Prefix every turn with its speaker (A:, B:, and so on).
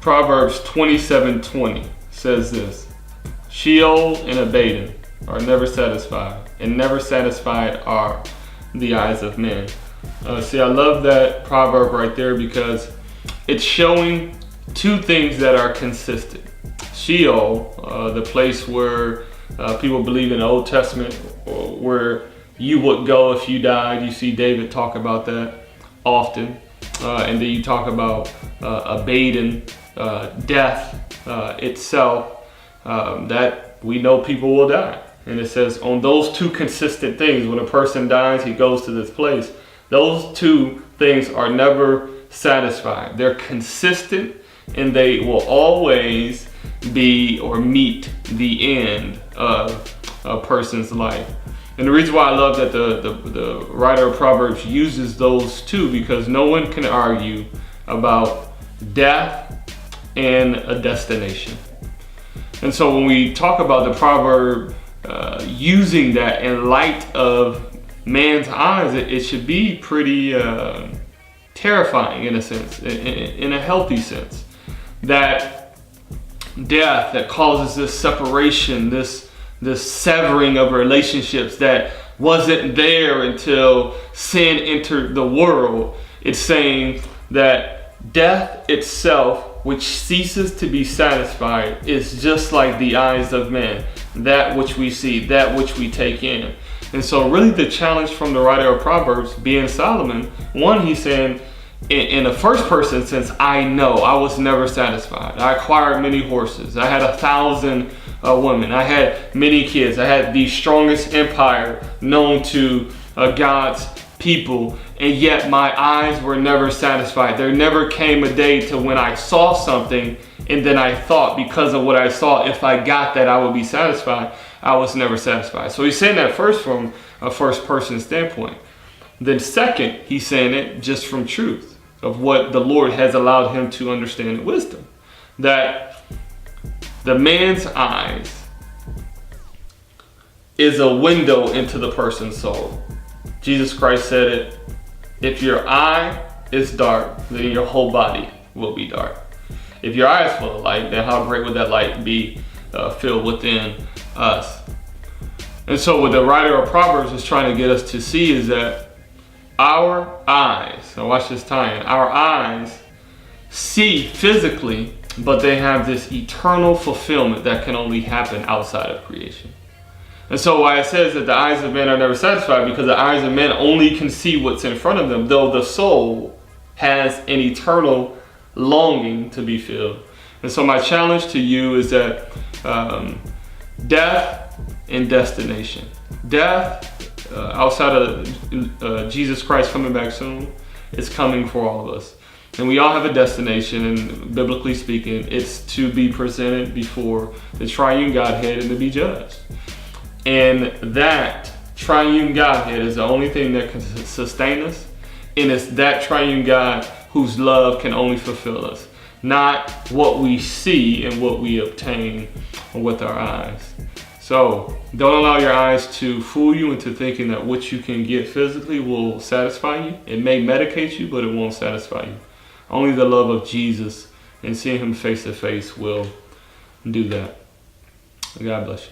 A: Proverbs 27:20 says this: Sheol and Abaddon are never satisfied, and never satisfied are the eyes of men. See, I love that proverb right there because it's showing two things that are consistent. Sheol, the place where people believe in the Old Testament, where you would go if you died. You see David talk about that often. And then you talk about Abaddon, death itself, that we know people will die. And it says on those two consistent things, when a person dies, he goes to this place. Those two things are never satisfied. They're consistent, and they will always be or meet the end of a person's life. And the reason why I love that the writer of Proverbs uses those two, because no one can argue about death and a destination. And so when we talk about the proverb using that in light of man's eyes, it should be pretty terrifying in a sense, in a healthy sense. That death that causes this separation, this severing of relationships that wasn't there until sin entered the world. It's saying that death itself, which ceases to be satisfied, is just like the eyes of men, that which we see, that which we take in. And so really the challenge from the writer of Proverbs, being Solomon, one, he's saying in the first person sense, I know I was never satisfied. I acquired many horses. I had 1,000 women. I had many kids. I had the strongest empire known to God's people, and yet my eyes were never satisfied. There never came a day to when I saw something and then I thought, because of what I saw, if I got that, I would be satisfied. I was never satisfied. So he's saying that first from a first person standpoint. Then second, he's saying it just from truth of what the Lord has allowed him to understand in wisdom. That the man's eyes is a window into the person's soul. Jesus Christ said it, if your eye is dark, then your whole body will be dark. If your eye is full of light, then how great would that light be filled within us? And so what the writer of Proverbs is trying to get us to see is that our eyes, now watch this tie-in, our eyes see physically, but they have this eternal fulfillment that can only happen outside of creation. And so why it says that the eyes of men are never satisfied, because the eyes of men only can see what's in front of them, though the soul has an eternal longing to be filled. And so my challenge to you is that death and destination. Death, outside of Jesus Christ coming back soon, is coming for all of us. And we all have a destination, and biblically speaking, it's to be presented before the triune Godhead and to be judged. And that triune Godhead is the only thing that can sustain us, and it's that triune God whose love can only fulfill us, not what we see and what we obtain with our eyes. So don't allow your eyes to fool you into thinking that what you can get physically will satisfy you. It may medicate you, but it won't satisfy you. Only the love of Jesus and seeing him face to face will do that. God bless you.